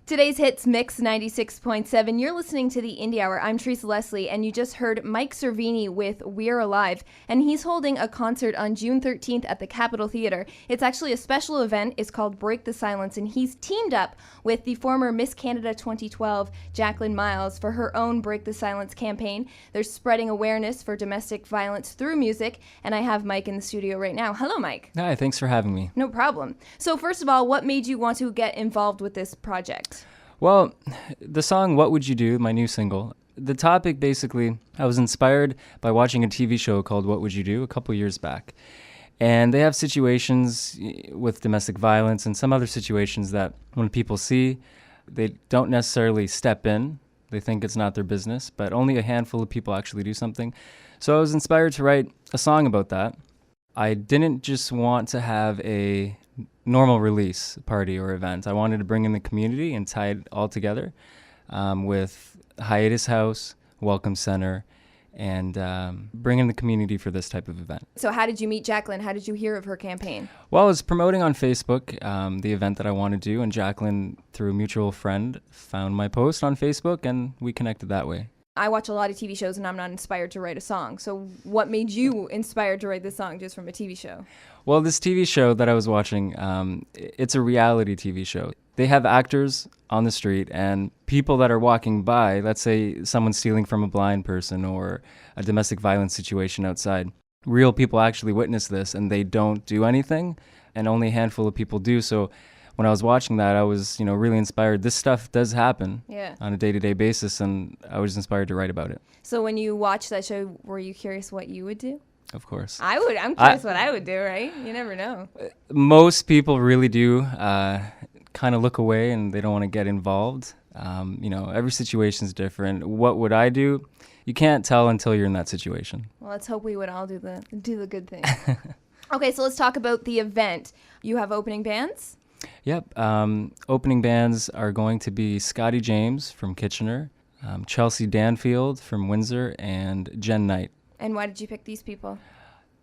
Today's Hits Mix 96.7. You're listening to the Indie Hour. I'm Teresa Leslie, and you just heard Mike Cervini with We're Alive, and he's holding a concert on June 13th at the Capitol Theater. It's actually a special event. It's called Break the Silence, and he's teamed up with the former Miss Canada 2012, Jacqueline Miles, for her own Break the Silence campaign. They're spreading awareness for domestic violence through music, and I have Mike in the studio right now. Hello, Mike. Hi, thanks for having me. No problem. So first of all, what made you want to get involved with this project? Well, the song What Would You Do, my new single, the topic basically, I was inspired by watching a TV show called What Would You Do a couple years back. And they have situations with domestic violence and some other situations that when people see, they don't necessarily step in. They think it's not their business, but only a handful of people actually do something. So I was inspired to write a song about that. I didn't just want to have a normal release party or event. I wanted to bring in the community and tie it all together with Hiatus House, Welcome Center, and bring in the community for this type of event. So how did you meet Jacqueline? How did you hear of her campaign? Well, I was promoting on Facebook the event that I want to do, and Jacqueline, through a mutual friend, found my post on Facebook, and we connected that way. I watch a lot of TV shows and I'm not inspired to write a song. So what made you inspired to write this song just from a TV show? Well, this TV show that I was watching, it's a reality TV show. They have actors on the street and people that are walking by, let's say someone's stealing from a blind person or a domestic violence situation outside. Real people actually witness this and they don't do anything, and only a handful of people do. So when I was watching that, I was, really inspired. This stuff does happen on a day-to-day basis, and I was inspired to write about it. So when you watched that show, were you curious what you would do? Of course. I'm curious what I would do, right? You never know. Most people really do kind of look away and they don't want to get involved. Every situation is different. What would I do? You can't tell until you're in that situation. Well, let's hope we would all do the good thing. Okay, so let's talk about the event. You have opening bands? Yep. Opening bands are going to be Scotty James from Kitchener, Chelsea Danfield from Windsor, and Jen Knight. And why did you pick these people?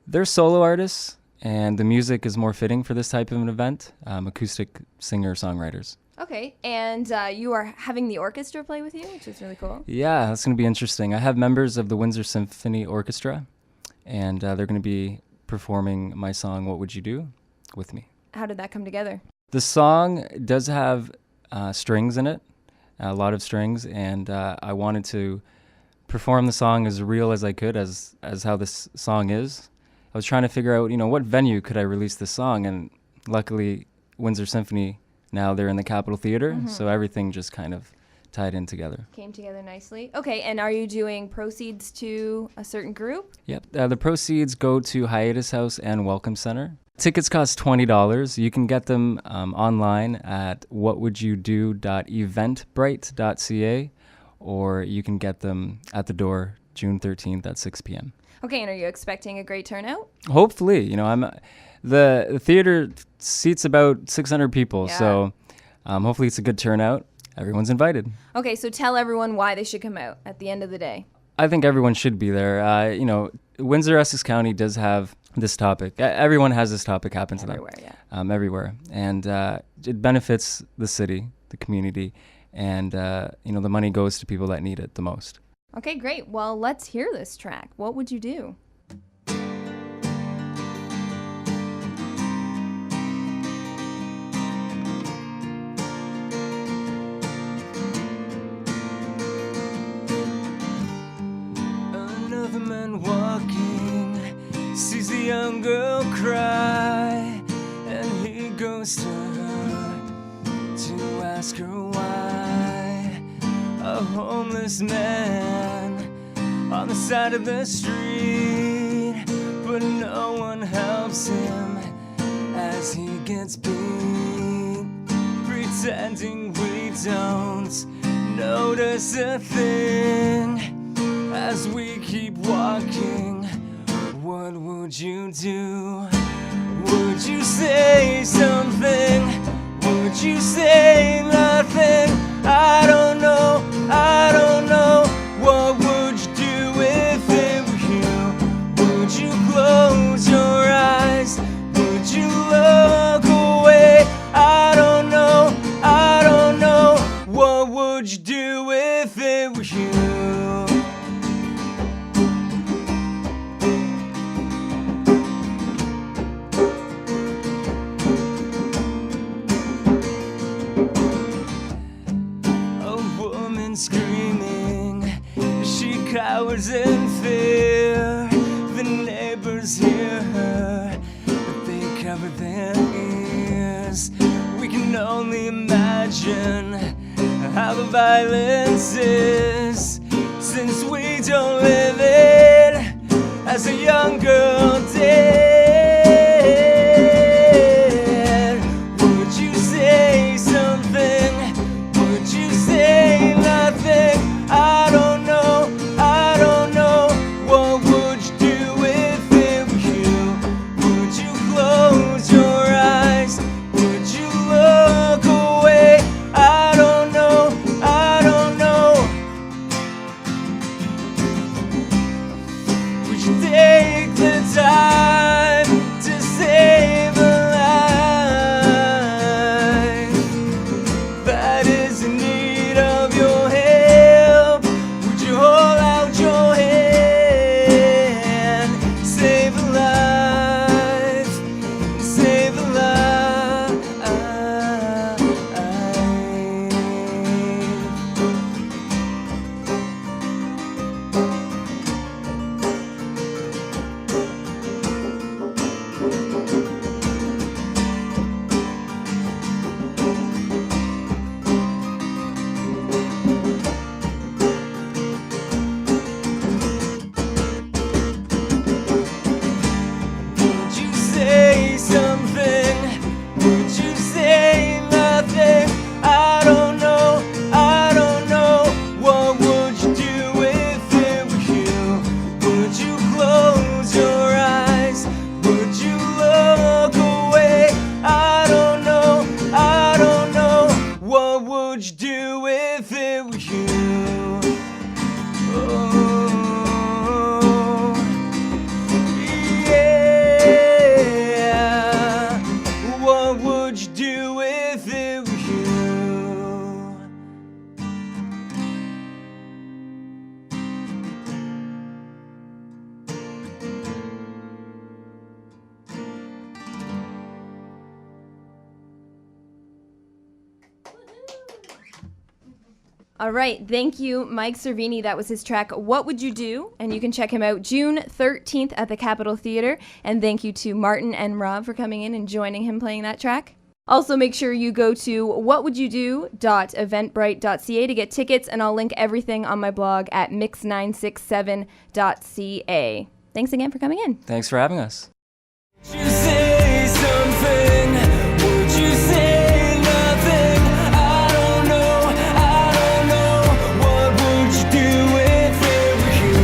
They're solo artists, and the music is more fitting for this type of an event, acoustic singer-songwriters. Okay, and you are having the orchestra play with you, which is really cool. Yeah, that's going to be interesting. I have members of the Windsor Symphony Orchestra, and they're going to be performing my song, What Would You Do, with me. How did that come together? The song does have strings in it, a lot of strings, and I wanted to perform the song as real as I could, as how this song is. I was trying to figure out, what venue could I release this song, and luckily Windsor Symphony, now they're in the Capitol Theater, so everything just kind of tied in together. Came together nicely. Okay, and are you doing proceeds to a certain group? Yep, the proceeds go to Hiatus House and Welcome Center. Tickets cost $20. You can get them online at whatwouldyoudO.eventbrite.ca, or you can get them at the door June 13th at 6 p.m. Okay, and are you expecting a great turnout? Hopefully. The theater seats about 600 people, so hopefully it's a good turnout. Everyone's invited. Okay, so tell everyone why they should come out at the end of the day. I think everyone should be there. Windsor, Essex County does have this topic. Everyone has this topic happen to them. Everywhere. And it benefits the city, the community, and the money goes to people that need it the most. Okay, great. Well, let's hear this track. What would you do? Another man walking sees a young girl cry, and he goes to her to ask her why. A homeless man on the side of the street, but no one helps him as he gets beat, pretending we don't notice a thing. As we keep walking, what would you do? Would you say something? Would you say nothing? I don't know, I don't know. What would you do if it were you? Would you close your eyes? Would you look away? I don't know, I don't know. would you do if it were you? Screaming, she cowers in fear. The neighbors hear her, but they cover their ears. We can only imagine how the violence is, since we don't live it as a young girl did. Would you say something? Would you say nothing? I don't know, I don't know. What would you do if it were you? Would you close your eyes? Would you look away? I don't know, I don't know. Would you take the time to save a life that is in need of your help? Would you hold out your hand, save a life, save a life? Would you say something? Would you say nothing? I don't know, I don't know. What would you do if it were you? Would you close your eyes? Would you look away? I don't know, I don't know. What would you do if it were you? Oh, yeah. What would you do if it were you? All right, thank you, Mike Cervini. That was his track, What Would You Do? And you can check him out June 13th at the Capitol Theater. And thank you to Martin and Rob for coming in and joining him playing that track. Also, make sure you go to whatwouldyoudoo.eventbrite.ca to get tickets, and I'll link everything on my blog at mix967.ca. Thanks again for coming in. Thanks for having us. Would you say something? Would you say nothing? I don't know, I don't know. What would you do if it were you?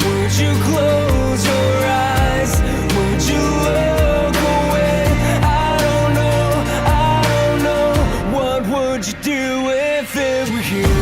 Would you close your eyes? Would you look away? I don't know, I don't know. What would you do if it were you?